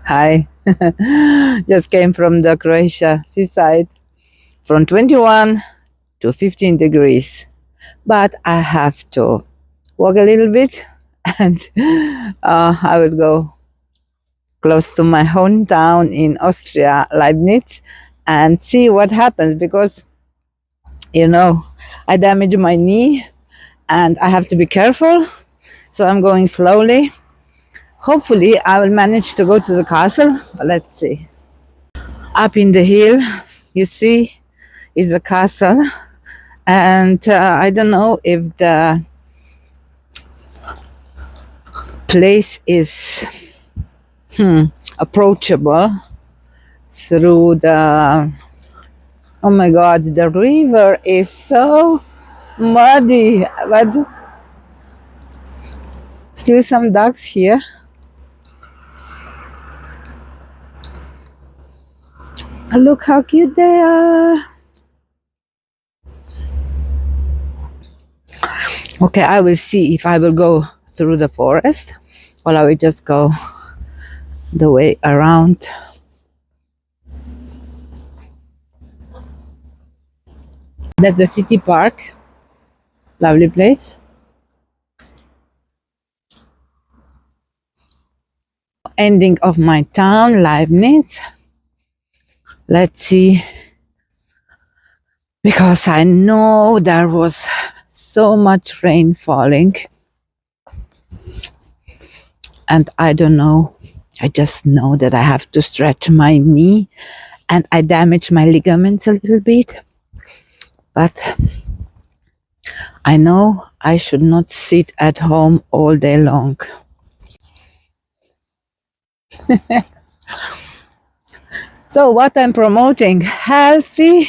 Hi. Just came from the Croatia seaside from 21 to 15 degrees. But I have to walk a little bit and I will go close to my hometown in Austria, Leibniz, and see what happens because, I damaged my knee and I have to be careful. So I'm going slowly. Hopefully, I will manage to go to the castle, but let's see. Up in the hill, you see, is the castle, and I don't know if the place is approachable through the. Oh my God, the river is so muddy, but still some ducks here. Look how cute they are. Okay, I will see if I will go through the forest or I will just go the way around. That's the city park. Lovely place. Ending of my town, Leibniz. Let's see. Because I know there was so much rain falling. And I don't know. I just know that I have to stretch my knee and I damaged my ligaments a little bit. But I know I should not sit at home all day long. So what I'm promoting, healthy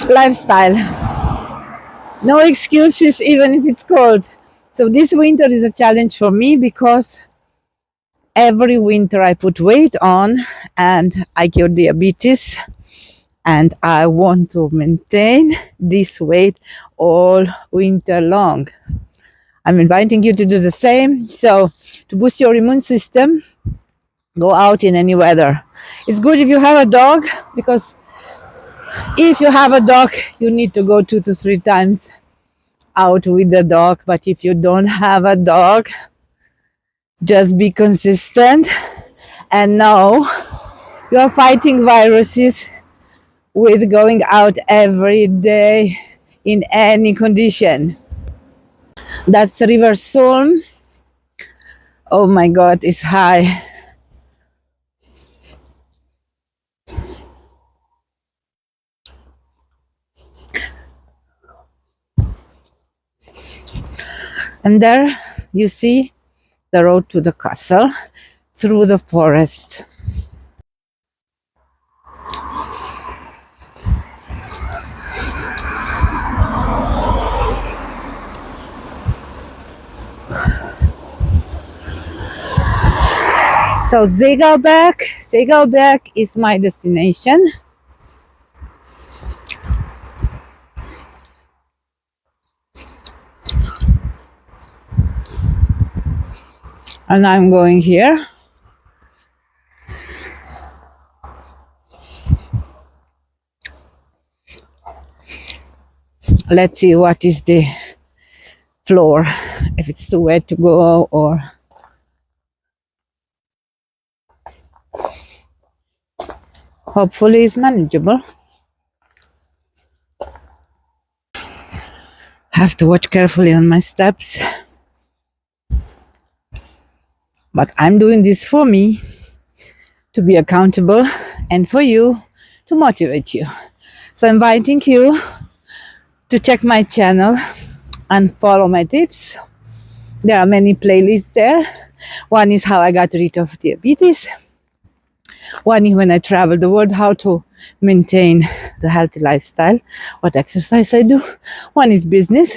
lifestyle. No excuses even if it's cold. So this winter is a challenge for me because every winter I put weight on and I cure diabetes and I want to maintain this weight all winter long. I'm inviting you to do the same. So to boost your immune system, go out in any weather. It's good if you have a dog because if you have a dog, you need to go 2 to 3 times out with the dog. But if you don't have a dog, just be consistent and know you are fighting viruses with going out every day in any condition. That's River Sulm. Oh my God, it's high. And there you see the road to the castle through the forest. So Seggauberg is my destination. And I'm going here. Let's see what is the floor, if it's too wet to go or... Hopefully it's manageable. Have to watch carefully on my steps. But I'm doing this for me to be accountable and for you to motivate you. So inviting you to check my channel and follow my tips. There are many playlists there. One is how I got rid of diabetes. One is when I travel the world, how to maintain the healthy lifestyle, what exercise I do. One is business.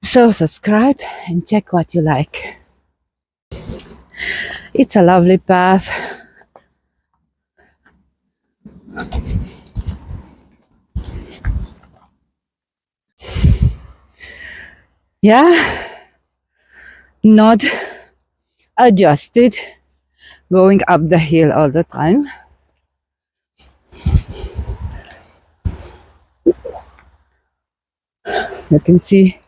So subscribe and check what you like. It's a lovely path. Yeah, not adjusted going up the hill all the time. You can see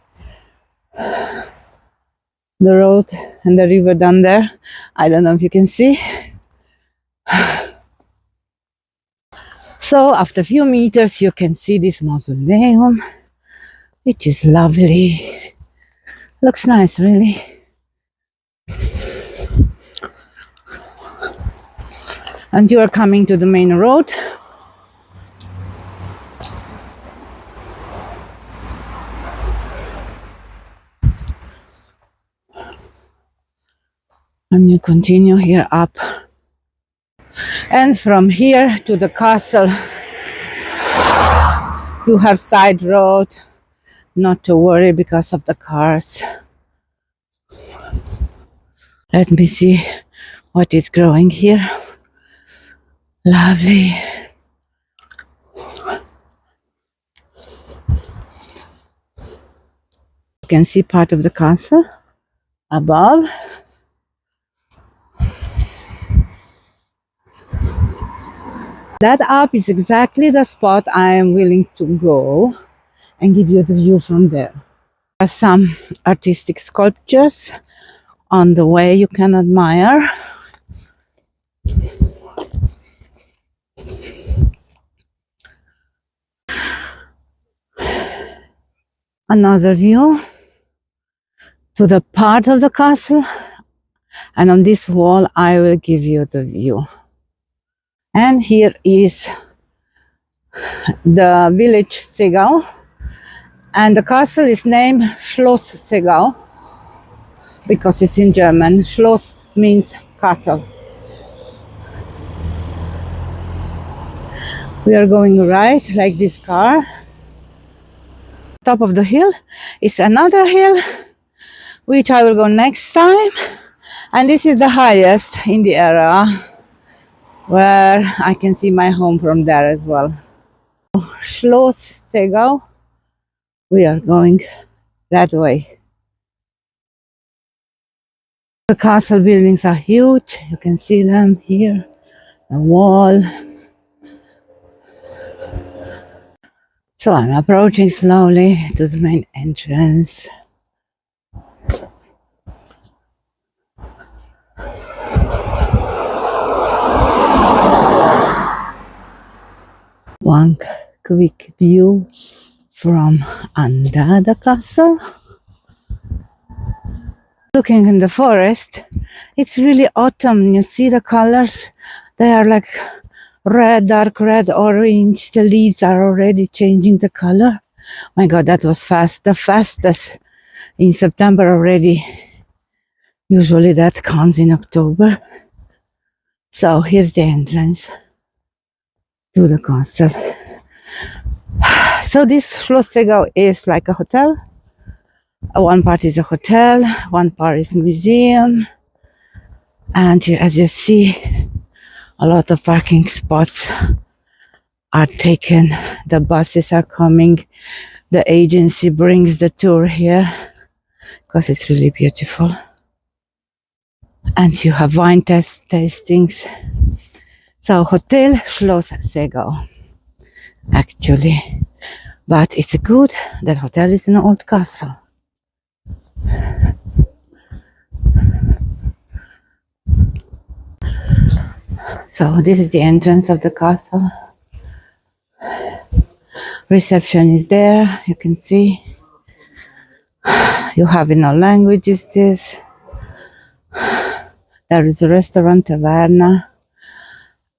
the road and the river down there. I don't know if you can see. So after a few meters you can see this mausoleum, which is lovely. Looks nice, really. And you are coming to the main road. And you continue here up. And from here to the castle, you have side road. Not to worry because of the cars. Let me see what is growing here. Lovely. You can see part of the castle above. That up is exactly the spot I am willing to go and give you the view from there. There are some artistic sculptures on the way you can admire. Another view to the part of the castle, and on this wall I will give you the view. And here is the village Seggau, and the castle is named Schloss Seggau because it's in German. Schloss means castle. We are going right like this car. Top of the hill is another hill, which I will go next time. And this is the highest in the area, where I can see my home from there as well. Schloss Seggau. We are going that way. The castle buildings are huge. You can see them here. The wall. So I'm approaching slowly to the main entrance. One quick view from under the castle. Looking in the forest, it's really autumn. You see the colors, they are like red, dark red, orange. The leaves are already changing the color. My God, that was fast. The fastest in September already. Usually that comes in October. So here's the entrance to the castle. So this Schloss Seggau is like a hotel. One part is a hotel, one part is a museum, and as you see, a lot of parking spots are taken. The buses are coming. The agency brings the tour here because it's really beautiful. And you have wine tastings. So Hotel Schloss Seggau, actually. But it's good that hotel is an old castle. So this is the entrance of the castle. Reception is there, you can see. You have in all languages this. There is a restaurant, Taverna.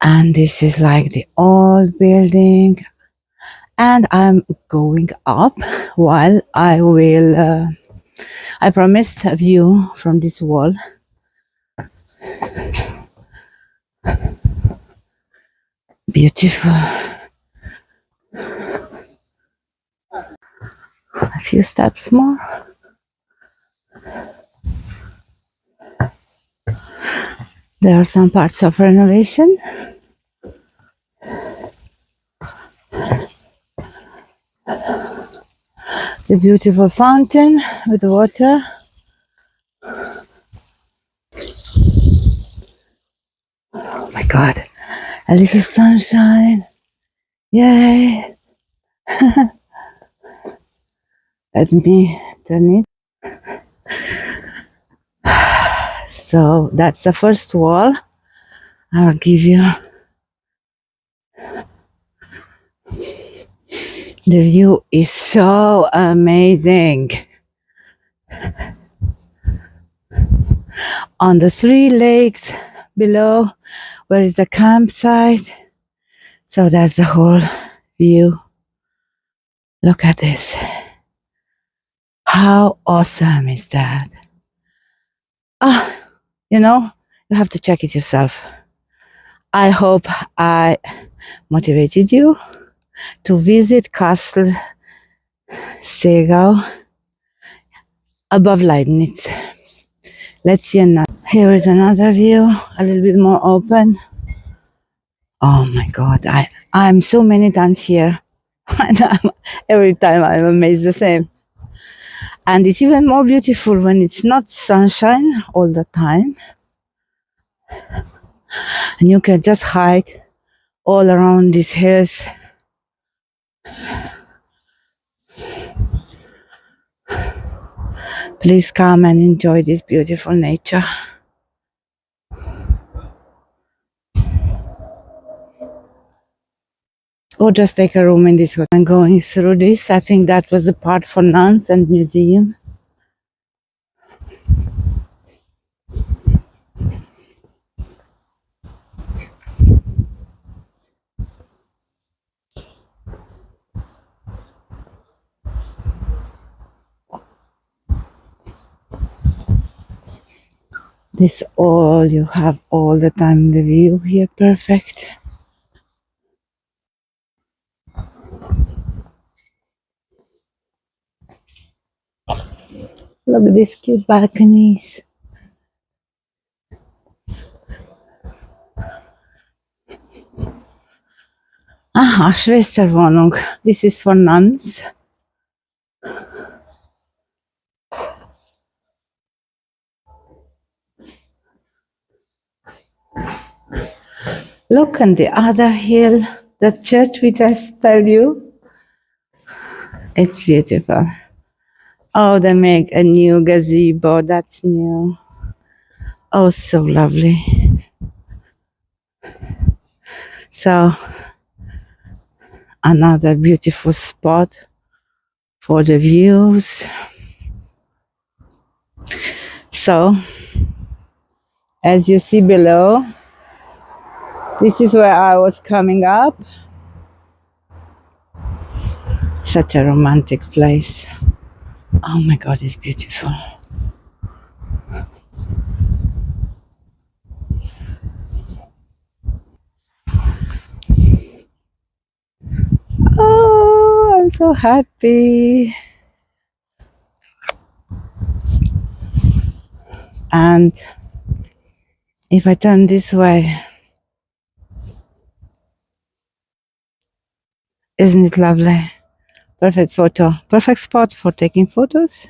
And this is like the old building. And I'm going up while I will, I promised a view from this wall. Beautiful. A few steps more. There are some parts of renovation. The beautiful fountain with water. God, a little sunshine. Yay. Let me turn it. So that's the first wall. I'll give you the view is so amazing. On the 3 lakes below, where is the campsite. So that's the whole view. Look at this. How awesome is that? You know, you have to check it yourself. I hope I motivated you to visit Castle Seggau above Leibniz. Let's see another. Here is another view, a little bit more open. Oh my God, I'm so many times here. And every time I'm amazed the same. And it's even more beautiful when it's not sunshine all the time. And you can just hike all around these hills. Please come and enjoy this beautiful nature. Or just take a room in this hotel. I'm going through this. I think that was the part for nuns and museum. This all you have all the time, the view here, perfect. Look at these cute balconies. Aha, Schwesterwohnung. This is for nuns. Look on the other hill, the church which I tell you. It's beautiful. Oh, they make a new gazebo. That's new. Oh, so lovely. So, another beautiful spot for the views. So, as you see below, this is where I was coming up. Such a romantic place. Oh my God, it's beautiful. Oh, I'm so happy. And if I turn this way, isn't it lovely? Perfect photo, perfect spot for taking photos.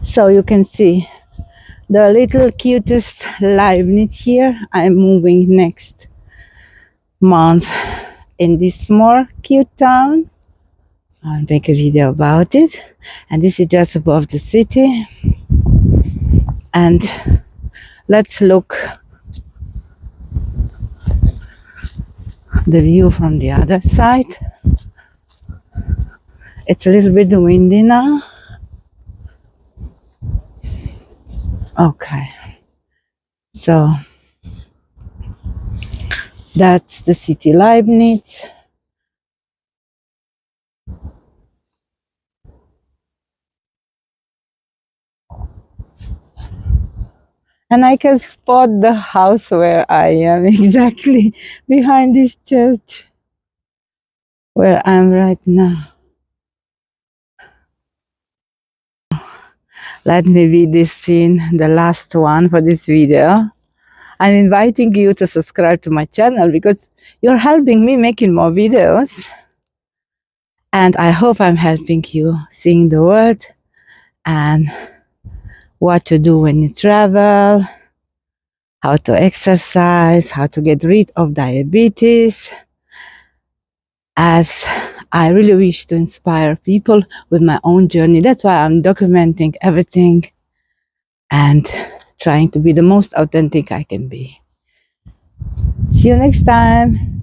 So you can see the little cutest Leibniz here. I'm moving next month in this more cute town. I'll make a video about it. And this is just above the city. And let's look the view from the other side. It's a little bit windy now. Okay. So that's the city Leibniz. And I can spot the house where I am exactly behind this church where I'm right now. Let me be this scene, the last one for this video. I'm inviting you to subscribe to my channel because you're helping me making more videos. And I hope I'm helping you seeing the world and what to do when you travel, how to exercise, how to get rid of diabetes, as I really wish to inspire people with my own journey. That's why I'm documenting everything and trying to be the most authentic I can be. See you next time.